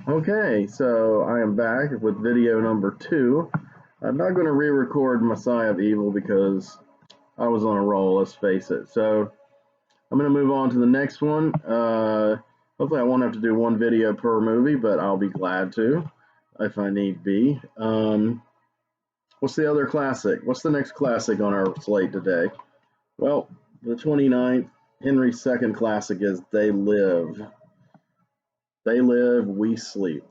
Okay, so I am back with video number 2. I'm not going to re-record Messiah of Evil because I was on a roll, let's face it. So I'm going to move on to the next one. Hopefully I won't have to do one video per movie, but I'll be glad to if I need be. What's the other classic? What's the next classic on our slate today? Well, the 29th Henry II classic is They Live. They Live, We Sleep.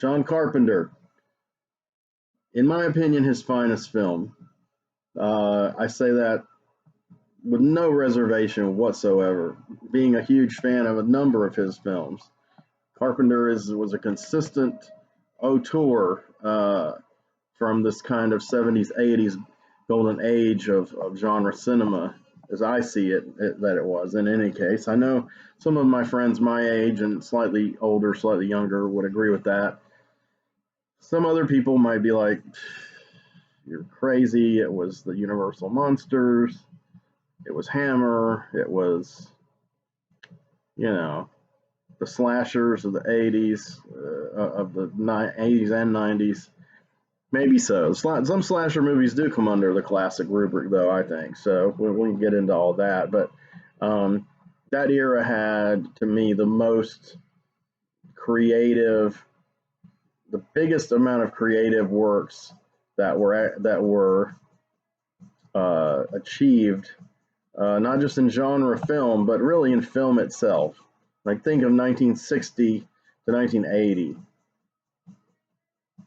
John Carpenter, in my opinion, his finest film. I say that with no reservation whatsoever, being a huge fan of a number of his films. Carpenter was a consistent auteur from this kind of 70s, 80s golden age of genre cinema, as I see that it was. In any case, I know some of my friends my age and slightly older, slightly younger would agree with that. Some other people might be like, you're crazy. It was the Universal Monsters. It was Hammer. It was, the slashers of the 80s, of the 80s and 90s. Maybe so. Some slasher movies do come under the classic rubric, though, I think. So we can get into all that. But that era had, to me, the most creative, the biggest amount of creative works that were achieved, not just in genre film, but really in film itself. Like, think of 1960 to 1980.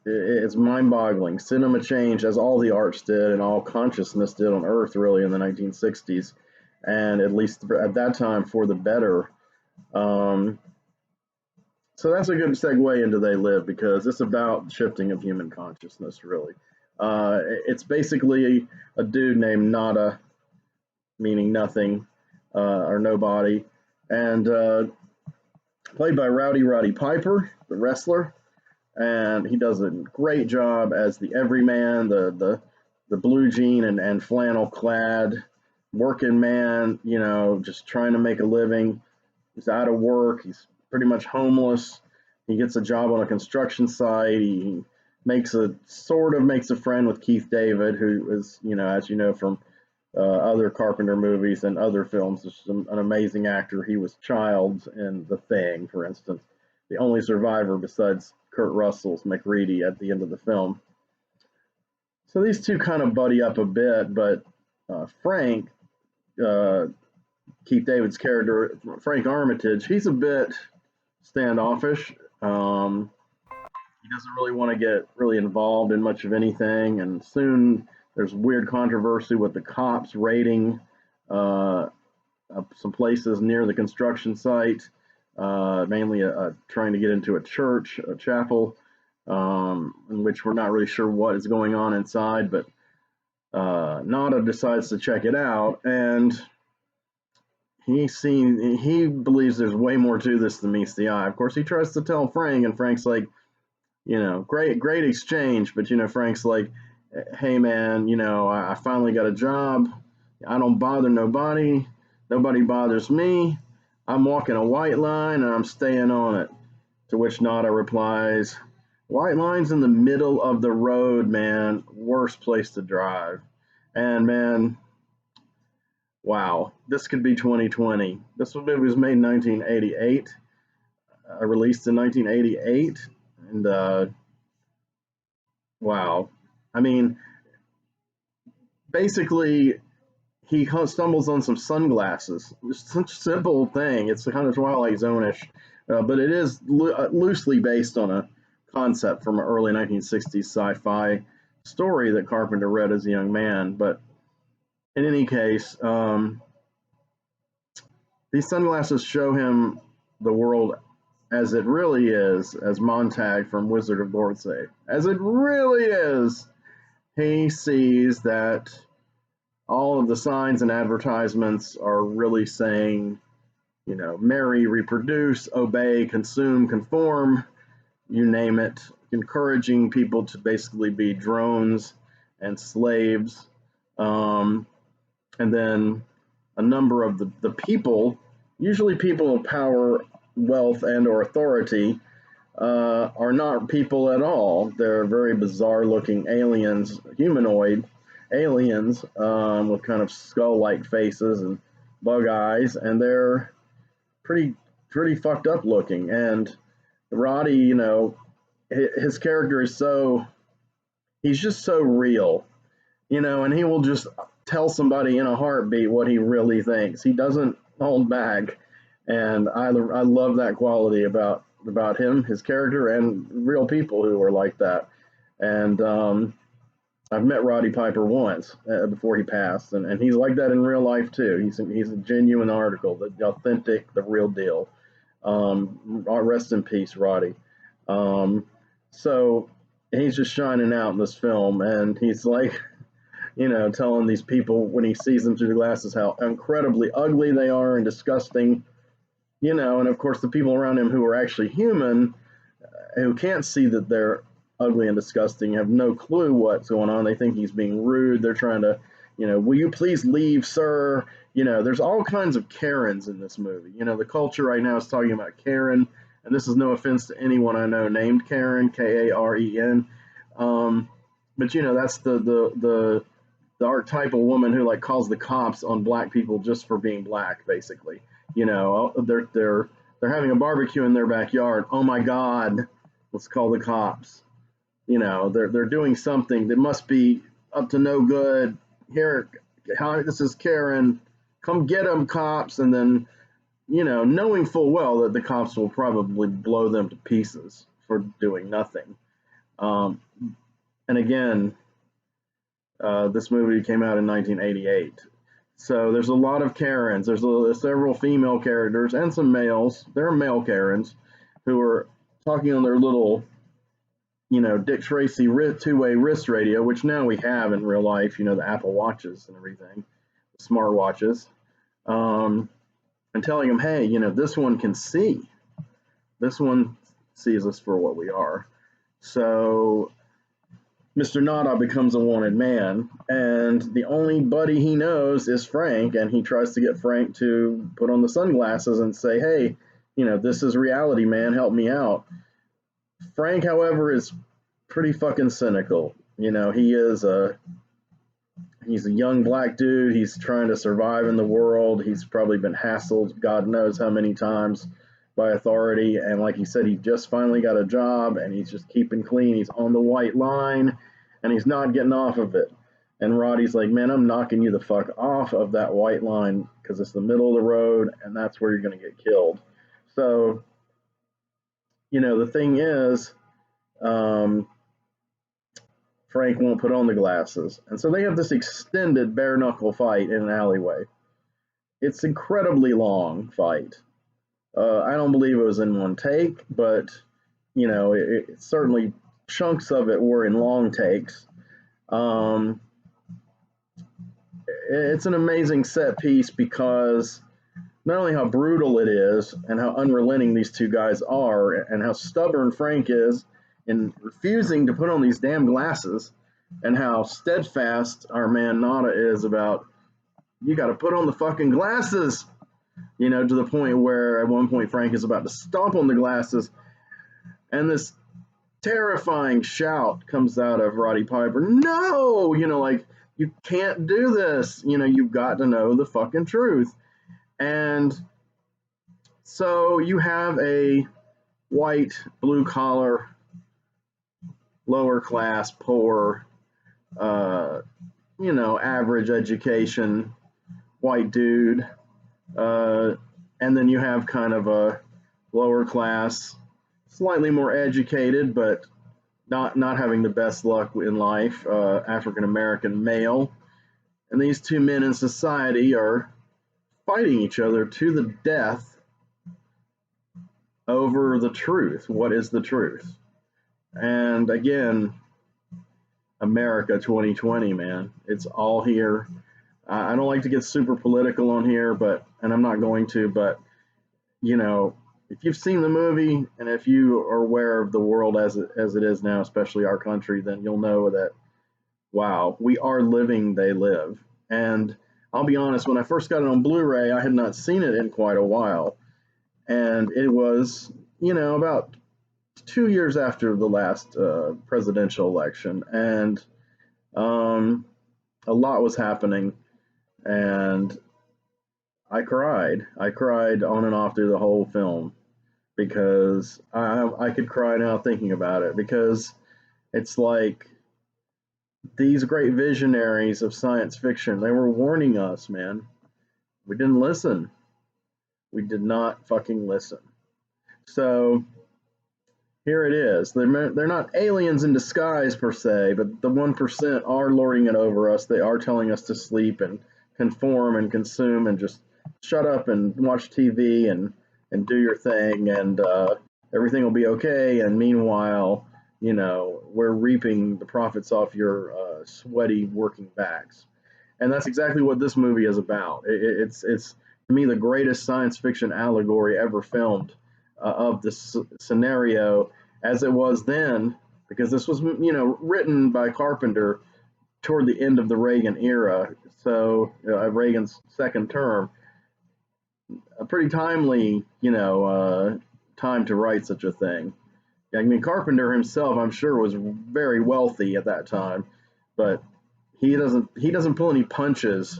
It's mind-boggling. Cinema changed, as all the arts did and all consciousness did on Earth, really, in the 1960s, and at least at that time for the better. So that's a good segue into They Live, because it's about shifting of human consciousness, really. It's basically a dude named Nada, meaning nothing, or nobody, and played by Rowdy Roddy Piper, the wrestler, and he does a great job as the everyman, the blue jean and flannel clad working man, just trying to make a living. He's out of work. He's pretty much homeless. He gets a job on a construction site. He makes a friend with Keith David, who is, as you know from other Carpenter movies and other films, just an amazing actor. He was Childs in The Thing, for instance, the only survivor besides Kurt Russell's MacReady at the end of the film. So these two kind of buddy up a bit, but Frank, Keith David's character, Frank Armitage, he's a bit standoffish. He doesn't really want to get really involved in much of anything, and soon there's weird controversy with the cops raiding some places near the construction site, mainly trying to get into a church, a chapel, in which we're not really sure what is going on inside, but Nada decides to check it out, and he believes there's way more to this than meets the eye. Of course, he tries to tell Frank, and Frank's like, great exchange, but Frank's like, hey man, I finally got a job. I don't bother nobody. Nobody bothers me. I'm walking a white line and I'm staying on it. To which Nada replies, white line's in the middle of the road, man. Worst place to drive. And man, wow, this could be 2020. This movie was made in 1988, released in 1988, and wow. I mean, basically, he stumbles on some sunglasses. It's such a simple thing. It's kind of Twilight Zone-ish, but it is loosely based on a concept from an early 1960s sci-fi story that Carpenter read as a young man. But in any case, these sunglasses show him the world as it really is, as Montag from Wizard of Northside. As it really is, he sees that all of the signs and advertisements are really saying, marry, reproduce, obey, consume, conform, you name it, encouraging people to basically be drones and slaves. And then a number of the people, usually people of power, wealth, and or authority, are not people at all. They're very bizarre looking aliens, humanoid aliens, with kind of skull like faces and bug eyes, and they're pretty pretty fucked up looking. And Roddy, you know, his character is so, he's just so real, you know, and he will just tell somebody in a heartbeat what he really thinks. He doesn't hold back, and I love that quality about him, his character, and real people who are like that. And I've met Roddy Piper once before he passed, and he's like that in real life too. He's a genuine article, the authentic, the real deal. Rest in peace, Roddy. Um, so he's just shining out in this film, and he's like, you know, telling these people when he sees them through the glasses how incredibly ugly they are and disgusting, you know, and of course the people around him who are actually human, who can't see that they're ugly and disgusting, have no clue what's going on. They think he's being rude. They're trying to, you know, will you please leave, sir? You know, there's all kinds of Karens in this movie. You know, the culture right now is talking about Karen, and this is no offense to anyone I know named Karen, Karen. But you know, that's the archetypal woman who like calls the cops on black people just for being black, basically. You know, they're having a barbecue in their backyard. Oh my God, let's call the cops. You know, they're doing something that must be up to no good. Here, this is Karen. Come get them, cops. And then, you know, knowing full well that the cops will probably blow them to pieces for doing nothing. Um, and again, this movie came out in 1988. So there's a lot of Karens. There's several female characters and some males. There are male Karens who are talking on their little, you know, Dick Tracy two-way wrist radio, which now we have in real life, you know, the Apple Watches and everything, the smart watches, and telling them, hey, you know, this one can see. This one sees us for what we are. So Mr. Nada becomes a wanted man, and the only buddy he knows is Frank, and he tries to get Frank to put on the sunglasses and say, hey, you know, this is reality, man, help me out. Frank, however, is pretty fucking cynical. You know, he's a young black dude. He's trying to survive in the world. He's probably been hassled God knows how many times by authority. And like he said, he just finally got a job and he's just keeping clean. He's on the white line and he's not getting off of it. And Roddy's like, man, I'm knocking you the fuck off of that white line because it's the middle of the road and that's where you're going to get killed. So, you know, the thing is, Frank won't put on the glasses. And so they have this extended bare knuckle fight in an alleyway. It's incredibly long fight. I don't believe it was in one take, but you know, it certainly chunks of it were in long takes. It's an amazing set piece because not only how brutal it is and how unrelenting these two guys are and how stubborn Frank is in refusing to put on these damn glasses and how steadfast our man Nada is about, you got to put on the fucking glasses, you know, to the point where at one point Frank is about to stomp on the glasses and this terrifying shout comes out of Roddy Piper, no, you know, like, you can't do this, you know, you've got to know the fucking truth. And so you have a white, blue collar, lower class, poor, you know, average education, white dude. And then you have kind of a lower class, slightly more educated, but not having the best luck in life, African American male. And these two men in society are fighting each other to the death over the truth. What is the truth? And again, America 2020, man, it's all here. I don't like to get super political on here, and I'm not going to, but you know, if you've seen the movie and if you are aware of the world as it is now, especially our country, then you'll know that, wow, we are living, they live. And I'll be honest, when I first got it on Blu-ray, I had not seen it in quite a while. And it was, you know, about 2 years after the last presidential election, and a lot was happening, and I cried. I cried on and off through the whole film because I could cry now thinking about it, because it's like these great visionaries of science fiction, they were warning us, man. We didn't listen. We did not fucking listen. So here it is. They're not aliens in disguise per se, but the 1% are lording it over us. They are telling us to sleep and conform and consume and just shut up and watch TV and do your thing, and everything will be okay. And meanwhile, we're reaping the profits off your sweaty working backs. And that's exactly what this movie is about. It's to me the greatest science fiction allegory ever filmed of this scenario as it was then, because this was written by Carpenter toward the end of the Reagan era, so Reagan's second term. A pretty timely time to write such a thing. I mean, Carpenter himself, I'm sure, was very wealthy at that time, but he doesn't pull any punches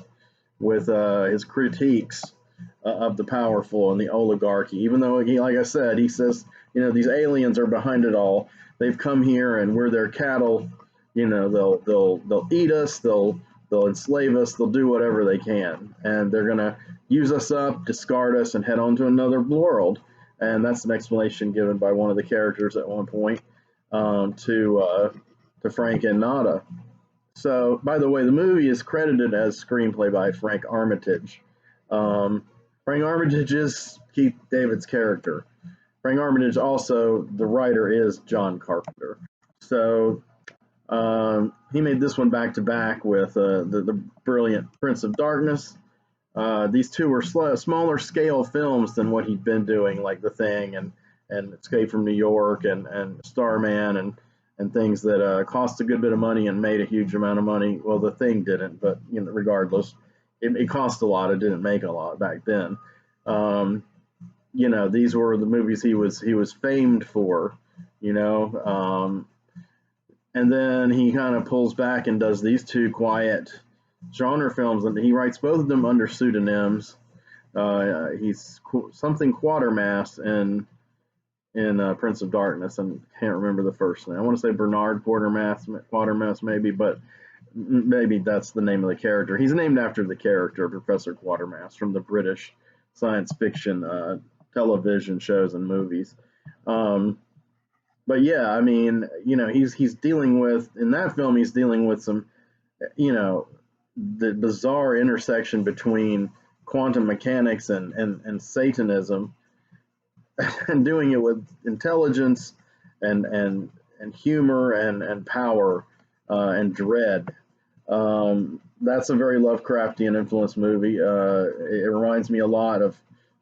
with his critiques of the powerful and the oligarchy. Even though like I said, he says, these aliens are behind it all. They've come here and we're their cattle. They'll eat us. They'll enslave us. They'll do whatever they can, and they're gonna use us up, discard us, and head on to another world. And that's an explanation given by one of the characters at one point to Frank and Nada. So, by the way, the movie is credited as screenplay by Frank Armitage. Frank Armitage is Keith David's character. Frank Armitage also, the writer, is John Carpenter. So he made this one back to back with the brilliant Prince of Darkness. These two were smaller scale films than what he'd been doing, like The Thing and Escape from New York and Starman and things that cost a good bit of money and made a huge amount of money. Well, The Thing didn't, but regardless, it cost a lot. It didn't make a lot back then. These were the movies he was famed for. And then he kind of pulls back and does these two quiet genre films, and he writes both of them under pseudonyms. He's something Quatermass in Prince of Darkness, and can't remember the first name. I want to say Bernard Quatermass maybe, but maybe that's the name of the character. He's named after the character Professor Quatermass from the British science fiction television shows and movies. But yeah, I mean, he's dealing with, in that film, he's dealing with some, the bizarre intersection between quantum mechanics and Satanism, and doing it with intelligence and humor and power and dread. That's a very Lovecraftian influenced movie. It reminds me a lot of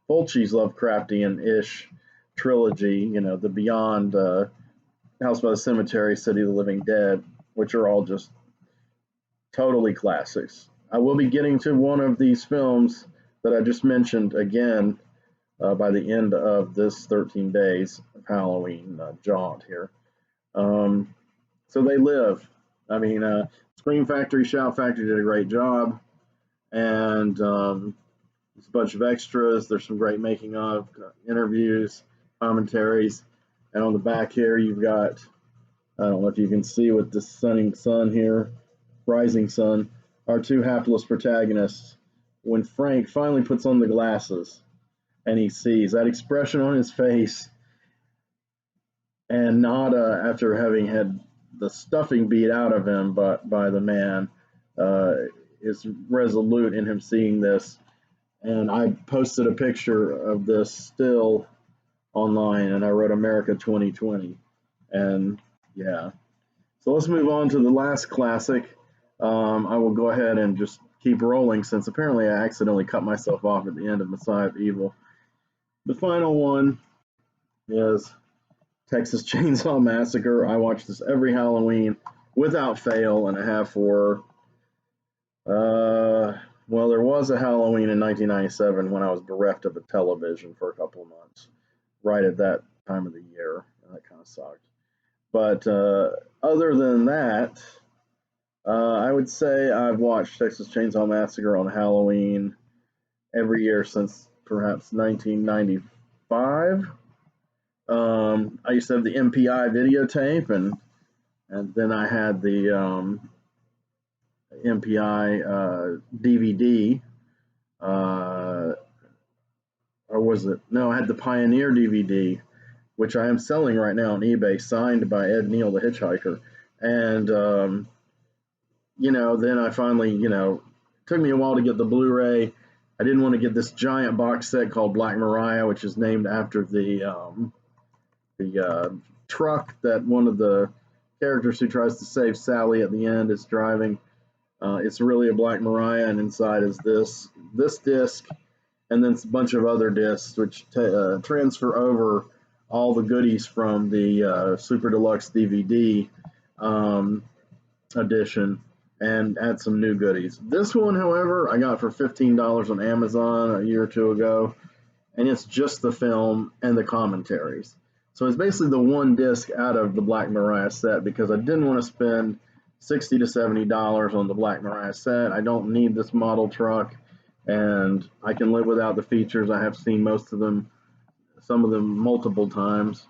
Fulci's Lovecraftian-ish trilogy, the Beyond, House by the Cemetery, City of the Living Dead, which are all just totally classics. I will be getting to one of these films that I just mentioned again by the end of this 13 days of Halloween jaunt here. So they live. I mean, Scream Factory, Shout Factory did a great job, and there's a bunch of extras. There's some great making of interviews, commentaries, and on the back here you've got, I don't know if you can see with the sunning sun here, rising sun, our two hapless protagonists. When Frank finally puts on the glasses and he sees that expression on his face, and Nada, after having had the stuffing beat out of him by the man, is resolute in him seeing this. And I posted a picture of this still online, and I wrote America 2020. And yeah, so let's move on to the last classic. I will go ahead and just keep rolling, since apparently I accidentally cut myself off at the end of Messiah of Evil. The final one is Texas Chainsaw Massacre. I watch this every Halloween without fail, and I have for, well, there was a Halloween in 1997 when I was bereft of a television for a couple of months, right at that time of the year. that kind of sucked. But other than that, I would say I've watched Texas Chainsaw Massacre on Halloween every year since perhaps 1995. I used to have the MPI videotape, and then I had the MPI DVD. Or was it? No, I had the Pioneer DVD, which I am selling right now on eBay, signed by Ed Neal, the Hitchhiker. And then I finally, it took me a while to get the Blu-ray. I didn't want to get this giant box set called Black Mariah, which is named after the truck that one of the characters who tries to save Sally at the end is driving. It's really a Black Mariah, and inside is this disc, and then a bunch of other discs which transfer over all the goodies from the Super Deluxe DVD edition and add some new goodies. This one, however, I got for $15 on Amazon a year or two ago, and it's just the film and the commentaries. So it's basically the one disc out of the Black Mariah set because I didn't want to spend $60 to $70 on the Black Mariah set. I don't need this model truck, and I can live without the features. I have seen most of them, some of them multiple times.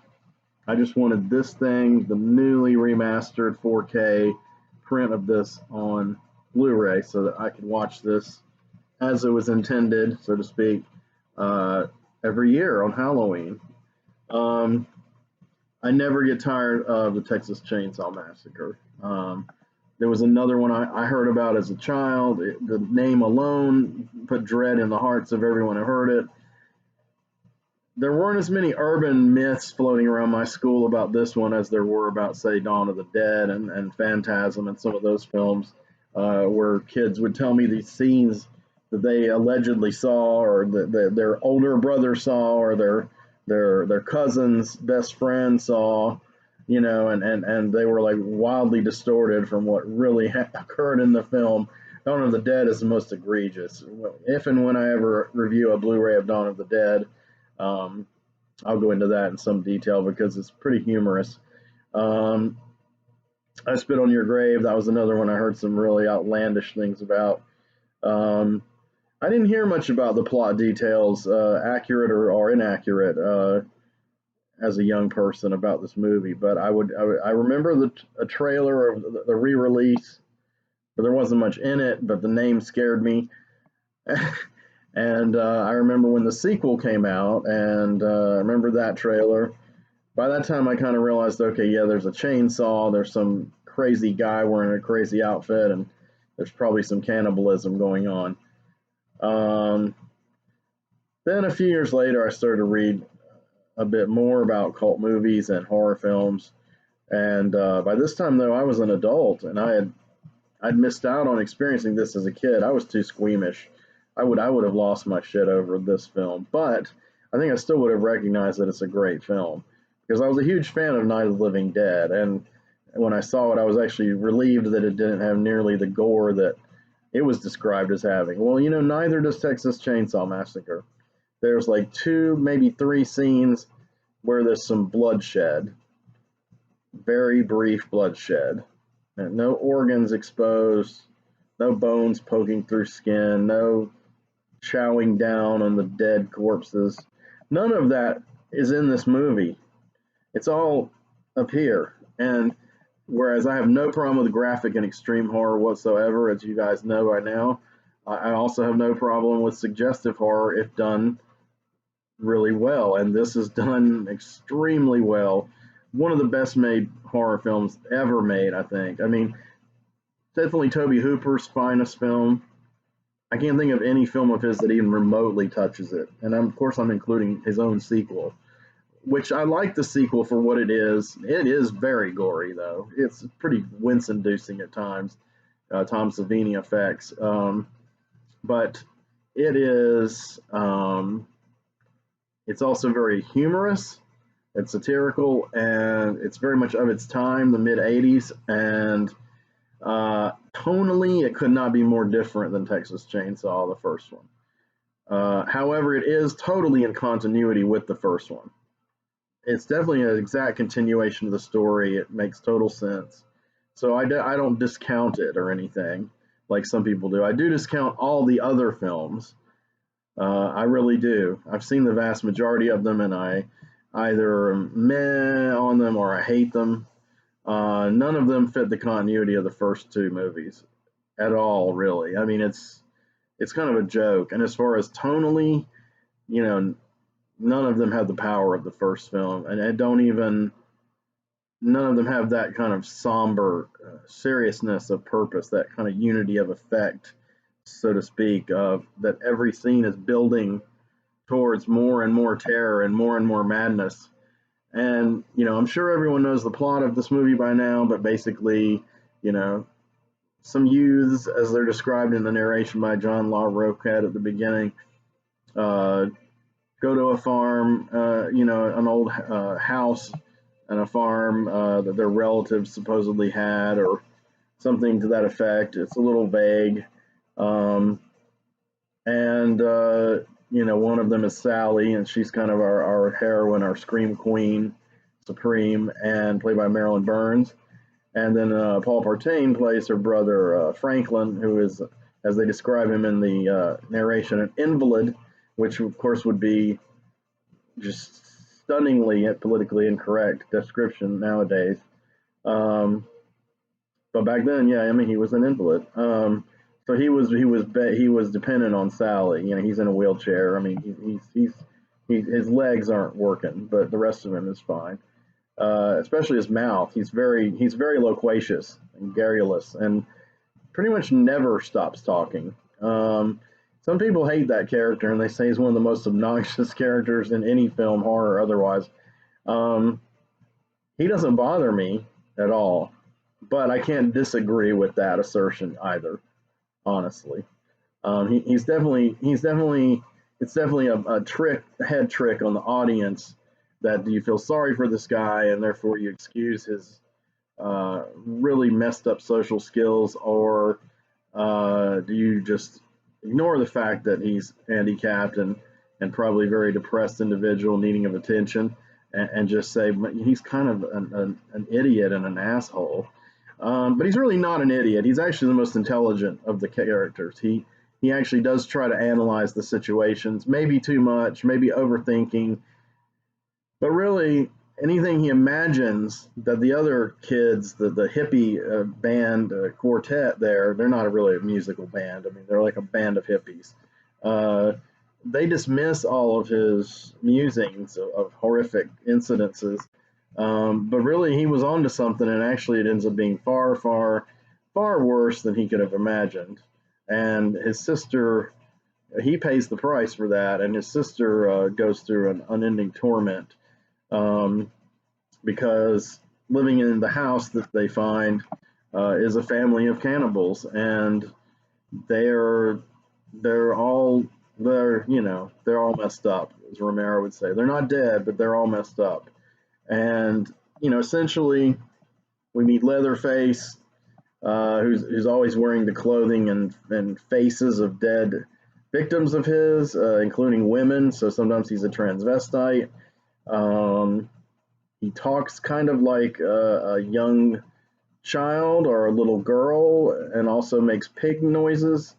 I just wanted this thing, the newly remastered 4K print of this on Blu-ray so that I could watch this as it was intended, so to speak, every year on Halloween. I never get tired of the Texas Chainsaw Massacre. There was another one I heard about as a child. The name alone put dread in the hearts of everyone who heard it. There weren't as many urban myths floating around my school about this one as there were about, say, Dawn of the Dead and Phantasm and some of those films, where kids would tell me these scenes that they allegedly saw, or that their older brother saw, or their cousin's best friend saw, and they were like wildly distorted from what really occurred in the film. Dawn of the Dead is the most egregious. If and when I ever review a Blu-ray of Dawn of the Dead, I'll go into that in some detail because it's pretty humorous. I Spit on Your Grave, that was another one I heard some really outlandish things about. I didn't hear much about the plot details, accurate or inaccurate, as a young person about this movie, but I remember a trailer of the re-release, but there wasn't much in it, but the name scared me. And I remember when the sequel came out, and I remember that trailer. By that time, I kind of realized, okay, yeah, there's a chainsaw, there's some crazy guy wearing a crazy outfit, and there's probably some cannibalism going on. Then a few years later, I started to read a bit more about cult movies and horror films, and by this time, though, I was an adult, and I'd missed out on experiencing this as a kid. I was too squeamish. I would have lost my shit over this film, but I think I still would have recognized that it's a great film because I was a huge fan of Night of the Living Dead, and when I saw it, I was actually relieved that it didn't have nearly the gore that it was described as having. Well, neither does Texas Chainsaw Massacre. There's like 2, maybe 3 scenes where there's some bloodshed, very brief bloodshed, and no organs exposed, no bones poking through skin, no chowing down on the dead corpses. None of that is in this movie. It's all up here. And whereas I have no problem with graphic and extreme horror whatsoever, as you guys know by now, I also have no problem with suggestive horror if done really well. And this is done extremely well. One of the best made horror films ever made, I think. I mean, definitely Tobe Hooper's finest film. I can't think of any film of his that even remotely touches it. And of course, I'm including his own sequel, which I like the sequel for what it is. It is very gory, though. It's pretty wince-inducing at times, Tom Savini effects. But it is, it's also very humorous, it's satirical, and it's very much of its time, the mid-'80s, and tonally, it could not be more different than Texas Chainsaw, the first one. However, it is totally in continuity with the first one. it's definitely an exact continuation of the story. It makes total sense. So I don't discount it or anything like some people do. I do discount all the other films. I really do. I've seen the vast majority of them, and I either meh on them or I hate them. None of them fit the continuity of the first two movies at all, really. I mean, it's kind of a joke. And as far as tonally, you know, none of them have the power of the first film, and it don't even none of them have that kind of somber seriousness of purpose, that kind of unity of effect, so to speak, of that every scene is building towards more and more terror and more madness. And I'm sure everyone knows the plot of this movie by now, but basically, you know, some youths, as they're described in the narration by John Law Roquette at the beginning, uh, go to a farm, an old house and a farm that their relatives supposedly had, or something to that effect. It's a little vague. Um, and one of them is Sally, and she's kind of our heroine, our scream queen, supreme, and played by Marilyn Burns. And then Paul Partain plays her brother Franklin, who is, as they describe him in the narration, an invalid, which of course would be just stunningly politically incorrect description nowadays. But back then, yeah, I mean, he was an invalid. So he was dependent on Sally. He's in a wheelchair. I mean, his legs aren't working, but the rest of him is fine. Especially his mouth. He's very loquacious and garrulous, and pretty much never stops talking. Some people hate that character, and they say he's one of the most obnoxious characters in any film, horror or otherwise. Um, he doesn't bother me at all, but I can't disagree with that assertion either. Honestly, it's definitely a head trick on the audience, that do you feel sorry for this guy and therefore you excuse his really messed up social skills, or do you just ignore the fact that he's handicapped and probably very depressed individual needing of attention, and just say he's kind of an idiot and an asshole. But he's really not an idiot. He's actually the most intelligent of the characters. He actually does try to analyze the situations, maybe too much, maybe overthinking, but really anything he imagines that the other kids, the hippie band quartet there, they're not really a musical band. I mean, they're like a band of hippies. Uh, they dismiss all of his musings of horrific incidences, but really he was onto something, and actually it ends up being far, far, far worse than he could have imagined. And his sister, he pays the price for that, and his sister goes through an unending torment, um, because living in the house that they find is a family of cannibals, and they're they're all they're all messed up, as Romero would say. They're not dead, but they're all messed up. And essentially, we meet Leatherface, who's always wearing the clothing and faces of dead victims of his, including women. So sometimes he's a transvestite. Um, he talks kind of like a young child or a little girl, and also makes pig noises.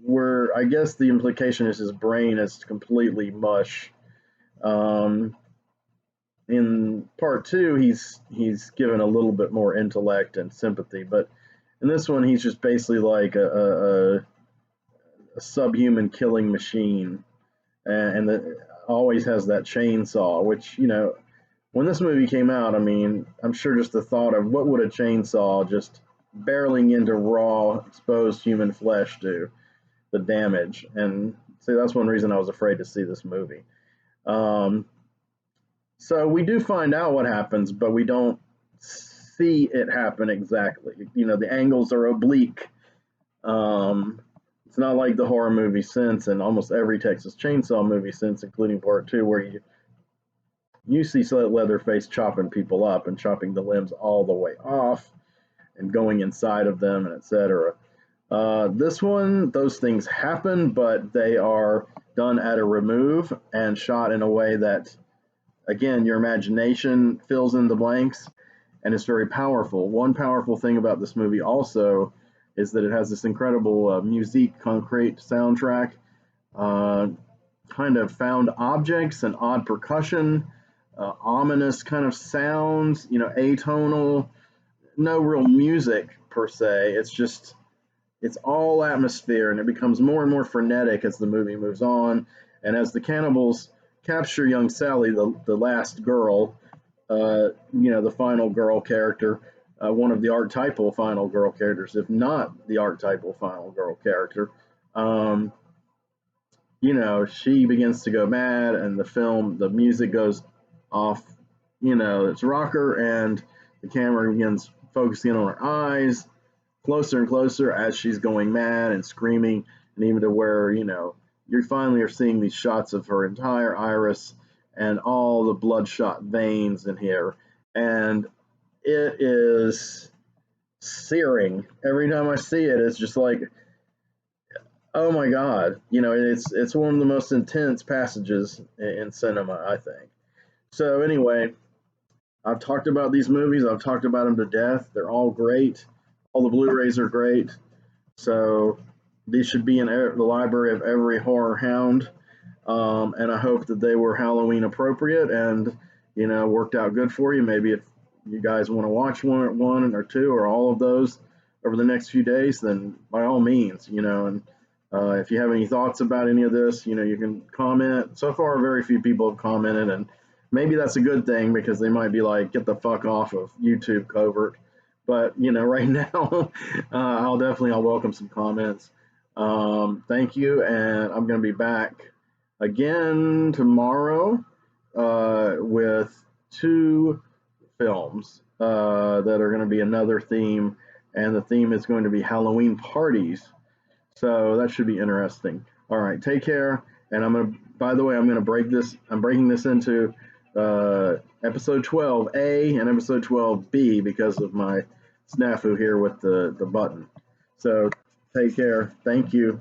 Where I guess the implication is his brain is completely mush. Um, in part two, he's given a little bit more intellect and sympathy, but in this one, he's just basically like a subhuman killing machine, and that always has that chainsaw. Which when this movie came out, I mean, I'm sure just the thought of what would a chainsaw just barreling into raw, exposed human flesh do, the damage. And see, that's one reason I was afraid to see this movie. Um, so we do find out what happens, but we don't see it happen exactly. The angles are oblique. Um, it's not like the horror movie since, and almost every Texas Chainsaw movie since, including part two, where you see Leatherface chopping people up and chopping the limbs all the way off and going inside of them, and etc. This one, those things happen, but they are done at a remove and shot in a way that again, your imagination fills in the blanks, and it's very powerful. One powerful thing about this movie also is that it has this incredible musique concrete soundtrack, uh, kind of found objects and odd percussion, ominous kind of sounds, atonal, no real music per se. It's all atmosphere, and it becomes more and more frenetic as the movie moves on. And as the cannibals capture young Sally, the last girl, the final girl character, one of the archetypal final girl characters, if not the archetypal final girl character, um, she begins to go mad, and the music goes off, its rocker, and the camera begins focusing on her eyes closer and closer as she's going mad and screaming, and even to where, you finally are seeing these shots of her entire iris and all the bloodshot veins in here. And it is searing. Every time I see it, it's just like, oh my God, it's one of the most intense passages in cinema, I think. So anyway, I've talked about these movies. I've talked about them to death. They're all great. All the Blu-rays are great. So these should be in the library of every horror hound. And I hope that they were Halloween appropriate and, worked out good for you. Maybe if you guys want to watch one or two or all of those over the next few days, then by all means, and if you have any thoughts about any of this, you can comment. So far, very few people have commented, and maybe that's a good thing because they might be like, get the fuck off of YouTube, covert. But, right now, I'll welcome some comments. Thank you, and I'm going to be back again tomorrow with 2 films that are going to be another theme, and the theme is going to be Halloween parties. So that should be interesting. All right, take care. And by the way, I'm breaking this into episode 12A and episode 12B because of my snafu here with the button. So take care. Thank you.